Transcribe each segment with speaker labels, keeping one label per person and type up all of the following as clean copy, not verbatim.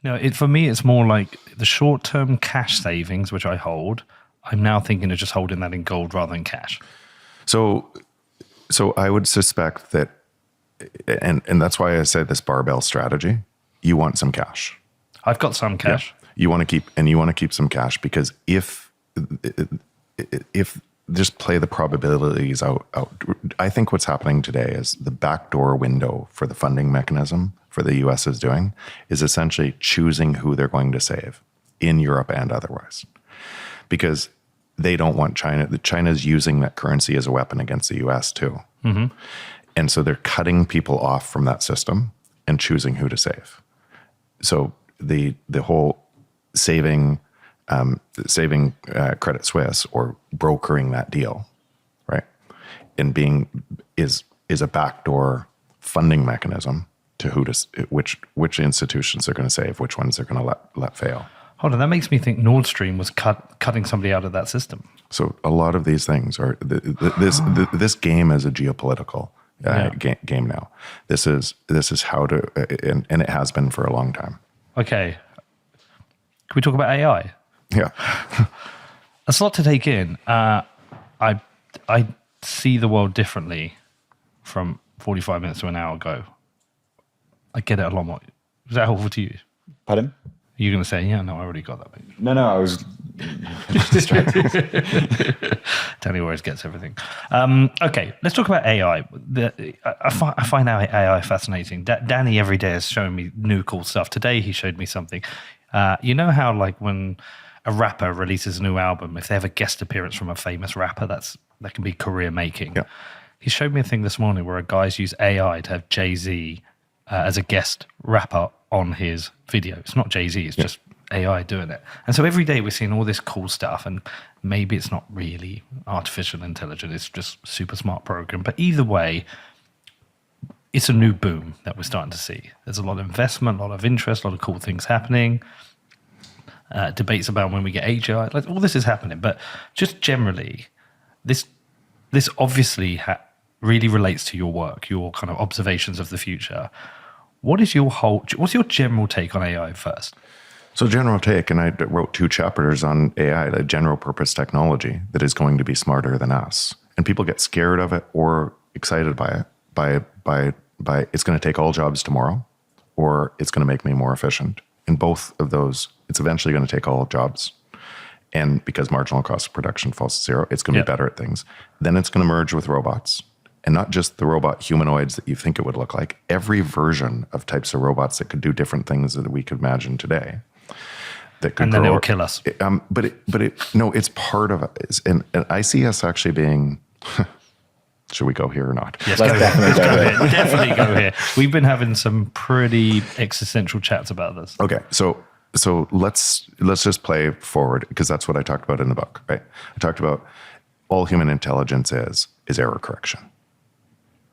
Speaker 1: No, for me, it's more like the short-term cash savings, which I hold. I'm now thinking of just holding that in gold rather than cash.
Speaker 2: So I would suspect that, and that's why I said this barbell strategy. You want some cash.
Speaker 1: I've got some cash.
Speaker 2: Yeah. You want to keep some cash, because if just play the probabilities out. I think what's happening today is the backdoor window for the funding mechanism for the US is doing is essentially choosing who they're going to save in Europe and otherwise, because they don't want China. China's using that currency as a weapon against the US too. Mm-hmm. And so they're cutting people off from that system and choosing who to save. So the whole saving Credit Suisse or brokering that deal, right, and is a backdoor funding mechanism to which institutions they're going to save, which ones they're going to let fail.
Speaker 1: Hold on, that makes me think Nord Stream was cutting somebody out of that system.
Speaker 2: So a lot of these things are this game is a geopolitical game now. This is how to, and it has been for a long time.
Speaker 1: Okay, can we talk about AI?
Speaker 2: Yeah.
Speaker 1: That's a lot to take in. I see the world differently from 45 minutes to an hour ago. I get it a lot more. Is that helpful to you?
Speaker 3: Pardon?
Speaker 1: You're going to say, yeah, no, I already got that. Mate.
Speaker 3: No, I was distracted.
Speaker 1: Danny always gets everything. Okay, let's talk about AI. I find AI fascinating. Danny every day is showing me new cool stuff. Today he showed me something. You know how like when a rapper releases a new album, if they have a guest appearance from a famous rapper, that can be career making. Yeah. He showed me a thing this morning where a guy's used AI to have Jay-Z as a guest rapper on his video. It's not Jay-Z, it's just AI doing it. And so every day we're seeing all this cool stuff, and maybe it's not really artificial intelligence, it's just super smart program. But either way, it's a new boom that we're starting to see. There's a lot of investment, a lot of interest, a lot of cool things happening. Debates about when we get AGI, like all this is happening. But just generally, this obviously really relates to your work, your kind of observations of the future. What's your general take on AI first?
Speaker 2: So general take, and I wrote 2 chapters on AI, a general purpose technology that is going to be smarter than us. And people get scared of it or excited by it, by it's going to take all jobs tomorrow, or it's going to make me more efficient. In both of those, it's eventually going to take all jobs. And because marginal cost of production falls to zero, it's going to be better at things. Then it's going to merge with robots. And not just the robot humanoids that you think it would look like. Every version of types of robots that could do different things that we could imagine today. That could
Speaker 1: and then it will kill us.
Speaker 2: No, it's part of it. And I see us actually being... Should we go here or not?
Speaker 1: Yes, definitely go here. We've been having some pretty existential chats about this.
Speaker 2: Okay, so let's just play forward, because that's what I talked about in the book, right? I talked about all human intelligence is error correction.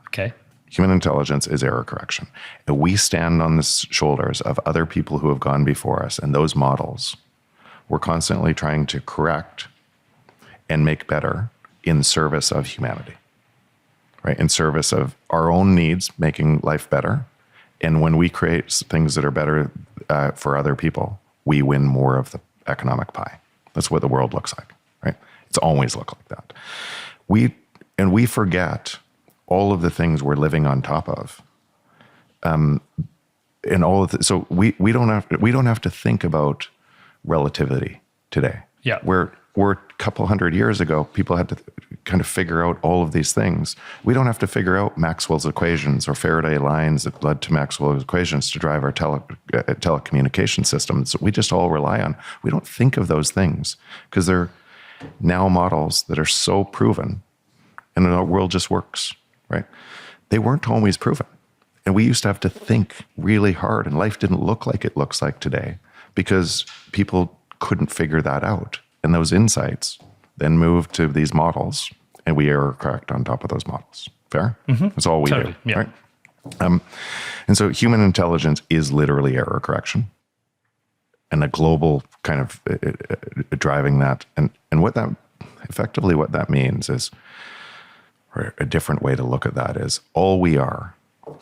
Speaker 1: Okay.
Speaker 2: Human intelligence is error correction. And we stand on the shoulders of other people who have gone before us, and those models we're constantly trying to correct and make better in service of humanity, right? In service of our own needs, making life better. And when we create things that are better for other people, we win more of the economic pie. That's what the world looks like, right? It's always looked like that. We forget all of the things we're living on top of, and all of so we don't have to think about relativity today.
Speaker 1: Yeah,
Speaker 2: we're a couple hundred years ago, people had to kind of figure out all of these things. We don't have to figure out Maxwell's equations or Faraday lines that led to Maxwell's equations to drive our telecommunication systems. We just all rely on. We don't think of those things because they're now models that are so proven, and the world just works. Right? They weren't always proven. And we used to have to think really hard, and life didn't look like it looks like today because people couldn't figure that out. And those insights then moved to these models, and we error correct on top of those models. Fair? Mm-hmm. That's all we do.
Speaker 1: Yeah.
Speaker 2: Right? And so human intelligence is literally error correction, and a global kind of driving that. And what that means is, or a different way to look at that is, all we are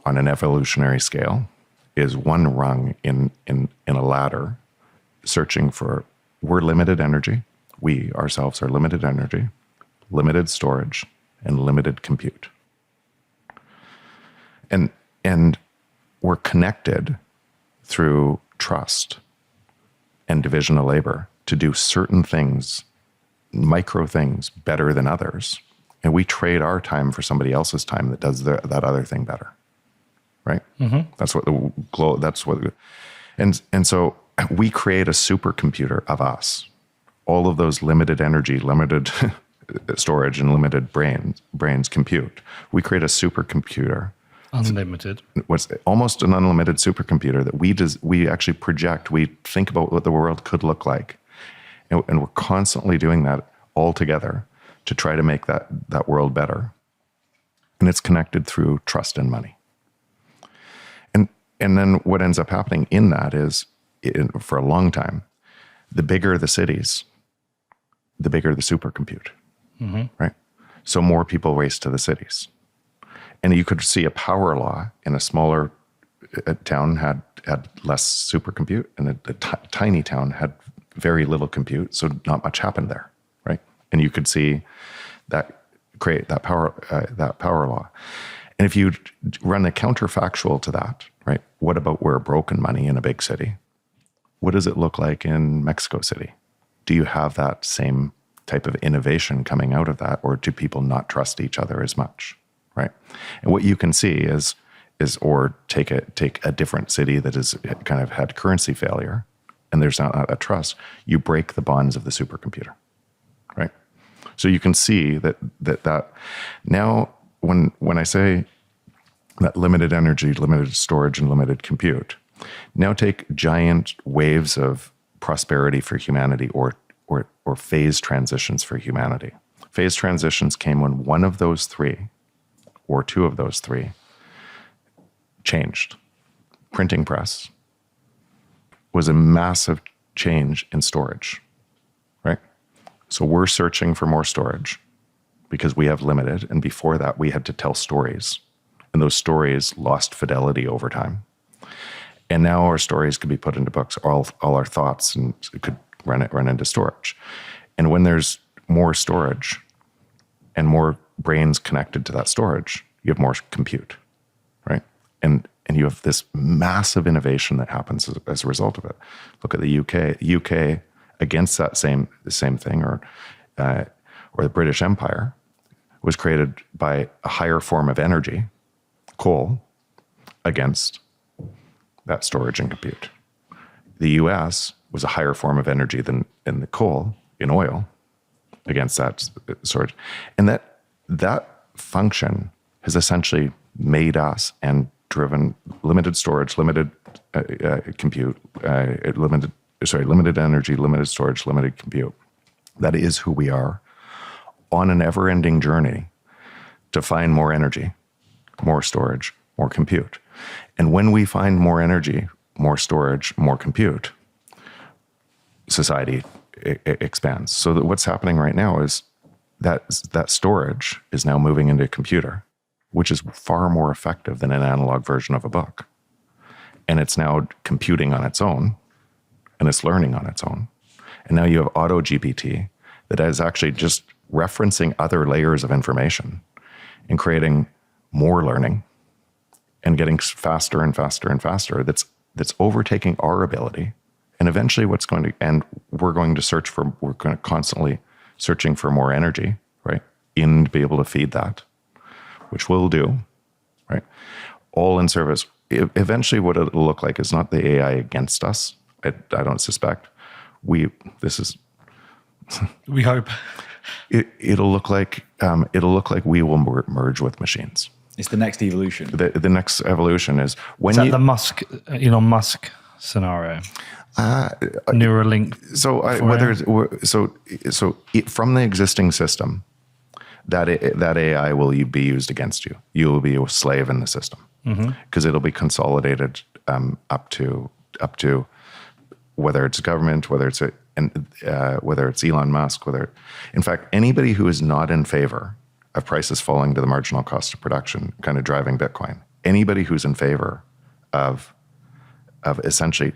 Speaker 2: on an evolutionary scale is one rung in a ladder searching for, we're limited energy. We ourselves are limited energy, limited storage, and limited compute. And we're connected through trust and division of labor to do certain things, micro things, better than others. And we trade our time for somebody else's time that does that other thing better, right? Mm-hmm. And so we create a supercomputer of us. All of those limited energy, limited storage, and limited brains compute. We create a supercomputer.
Speaker 1: Unlimited.
Speaker 2: What's almost an unlimited supercomputer that we actually project. We think about what the world could look like, and we're constantly doing that all together to try to make that world better. And it's connected through trust and money. And then what ends up happening in that is, for a long time, the bigger the cities, the bigger the supercompute, right? So more people race to the cities. And you could see a power law in a smaller town had less supercompute, and a tiny town had very little compute, so not much happened there, right? And you could see that create that power law. And if you run the counterfactual to that, right? What about where broken money in a big city? What does it look like in Mexico City? Do you have that same type of innovation coming out of that, or do people not trust each other as much, right? And what you can see is or take a different city that has kind of had currency failure, and there's not a trust. You break the bonds of the supercomputer, right? So you can see that now when I say that limited energy, limited storage, and limited compute, now take giant waves of prosperity for humanity or phase transitions for humanity. Phase transitions came when one of those three or two of those three changed. Printing press was a massive change in storage, right? So we're searching for more storage because we have limited, and before that we had to tell stories, and those stories lost fidelity over time. And now our stories could be put into books, all our thoughts, and it could run into storage. And when there's more storage and more brains connected to that storage, you have more compute, right? And you have this massive innovation that happens as a result of it. Look at the UK. UK against that same thing, or the British Empire, was created by a higher form of energy, coal, against that storage and compute. The US was a higher form of energy than in the coal, in oil, against that storage. And that function has essentially made us and driven limited storage, limited compute, limited energy, limited storage, limited compute. That is who we are, on an ever-ending journey to find more energy, more storage, more compute. And when we find more energy, more storage, more compute, society expands. So that what's happening right now is that storage is now moving into a computer, which is far more effective than an analog version of a book. And it's now computing on its own, and it's learning on its own. And now you have Auto GPT that is actually just referencing other layers of information and creating more learning and getting faster and faster and faster. That's overtaking our ability. And eventually we're going to constantly searching for more energy, right? To be able to feed that, which we'll do, right? All in service. Eventually what it'll look like is not the AI against us. I don't suspect. We
Speaker 1: hope.
Speaker 2: It'll look like we will merge with machines.
Speaker 3: It's the next evolution.
Speaker 2: The next evolution is when
Speaker 1: is that the Elon Musk scenario? Neuralink.
Speaker 2: From the existing system, that AI will be used against you. You will be a slave in the system because it'll be consolidated up to whether it's government, whether it's Elon Musk, in fact, anybody who is not in favor of prices falling to the marginal cost of production, kind of driving Bitcoin, anybody who's in favor of of essentially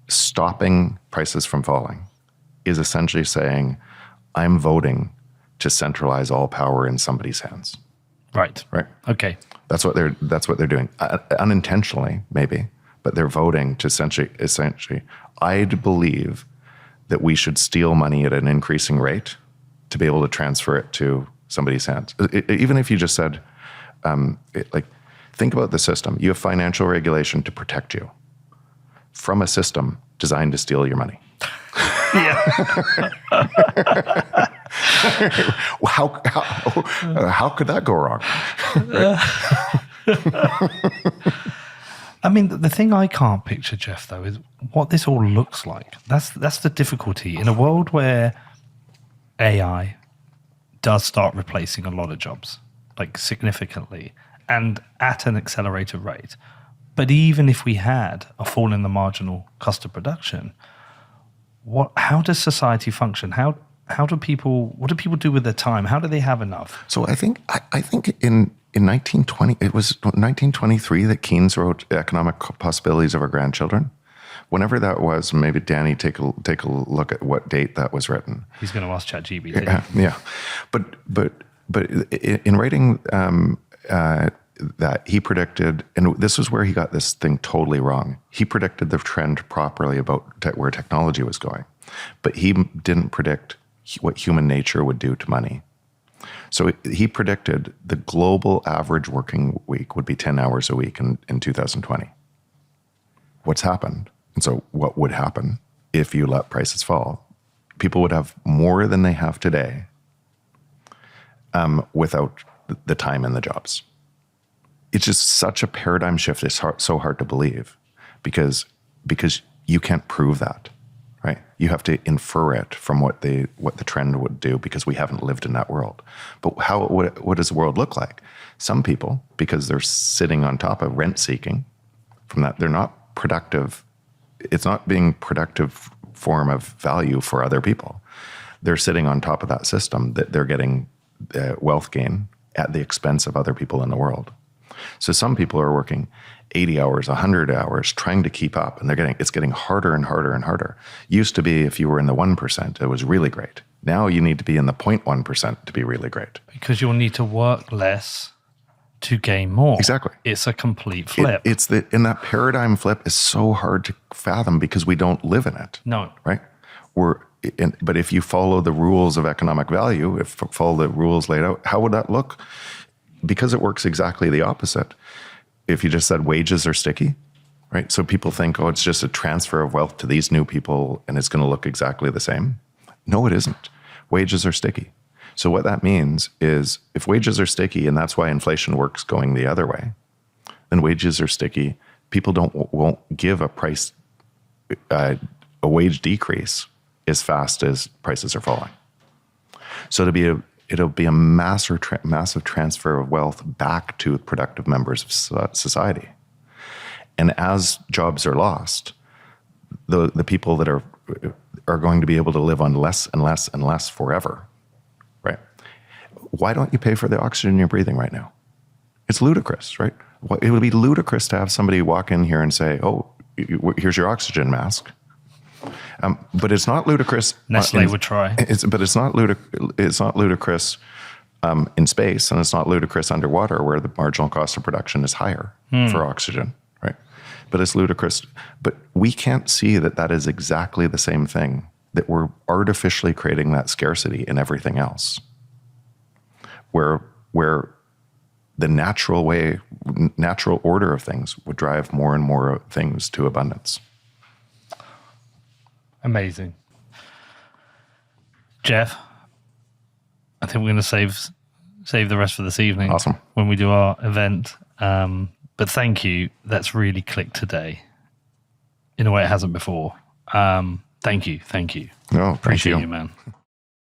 Speaker 2: stopping prices from falling is essentially saying, I'm voting to centralize all power in somebody's hands.
Speaker 1: Right.
Speaker 2: Right.
Speaker 1: Okay.
Speaker 2: That's what they're doing, unintentionally maybe, but they're voting to essentially. I'd believe that we should steal money at an increasing rate to be able to transfer it to somebody's hands. Even if you just said, think about the system. You have financial regulation to protect you from a system designed to steal your money.
Speaker 1: Yeah.
Speaker 2: How could that go wrong?
Speaker 1: I mean, the thing I can't picture, Jeff, though, is what this all looks like. That's the difficulty. In a world where AI does start replacing a lot of jobs, like significantly, and at an accelerated rate. But even if we had a fall in the marginal cost of production, how does society function? What do people do with their time? How do they have enough?
Speaker 2: So I think in 1920, it was 1923 that Keynes wrote Economic Possibilities of Our Grandchildren. Whenever that was, maybe Danny take a look at what date that was written.
Speaker 1: He's going to ask ChatGPT.
Speaker 2: Yeah. But in writing that, he predicted, and this is where he got this thing totally wrong. He predicted the trend properly about where technology was going, but he didn't predict what human nature would do to money. So he predicted the global average working week would be 10 hours a week in 2020. What's happened? And so what would happen if you let prices fall? People would have more than they have today without the time and the jobs. It's just such a paradigm shift. It's so hard to believe because you can't prove that, right? You have to infer it from what the trend would do because we haven't lived in that world. But what does the world look like? Some people, because they're sitting on top of rent seeking, from that they're not productive. It's not being productive form of value for other people. They're sitting on top of that system that they're getting wealth gain at the expense of other people in the world. So some people are working 80 hours, 100 hours, trying to keep up, and it's getting harder and harder and harder. Used to be if you were in the 1%, it was really great. Now you need to be in the 0.1% to be really great.
Speaker 1: Because you'll need to work less to gain more.
Speaker 2: Exactly.
Speaker 1: It's a complete flip.
Speaker 2: And that paradigm flip is so hard to fathom because we don't live in it.
Speaker 1: No.
Speaker 2: Right? But if you follow the rules of economic value, if you follow the rules laid out, how would that look? Because it works exactly the opposite. If you just said wages are sticky, right? So people think, oh, it's just a transfer of wealth to these new people and it's going to look exactly the same. No, it isn't. Wages are sticky. So what that means is if wages are sticky and that's why inflation works going the other way, then wages are sticky. People won't give a wage decrease as fast as prices are falling. So it'll be a massive transfer of wealth back to productive members of society. And as jobs are lost, the people that are going to be able to live on less and less and less forever, right? Why don't you pay for the oxygen you're breathing right now? It's ludicrous, right? It would be ludicrous to have somebody walk in here and say, oh, here's your oxygen mask. But it's not ludicrous.
Speaker 1: Nestle would try.
Speaker 2: But it's not ludicrous in space, and it's not ludicrous underwater where the marginal cost of production is higher for oxygen, right? But it's ludicrous. But we can't see that is exactly the same thing, that we're artificially creating that scarcity in everything else, where the natural order of things would drive more and more things to abundance.
Speaker 1: Amazing. Jeff, I think we're going to save the rest for this evening.
Speaker 2: Awesome.
Speaker 1: When we do our event. But thank you. That's really clicked today in a way it hasn't before. Thank you.
Speaker 2: No,
Speaker 1: Appreciate you, man.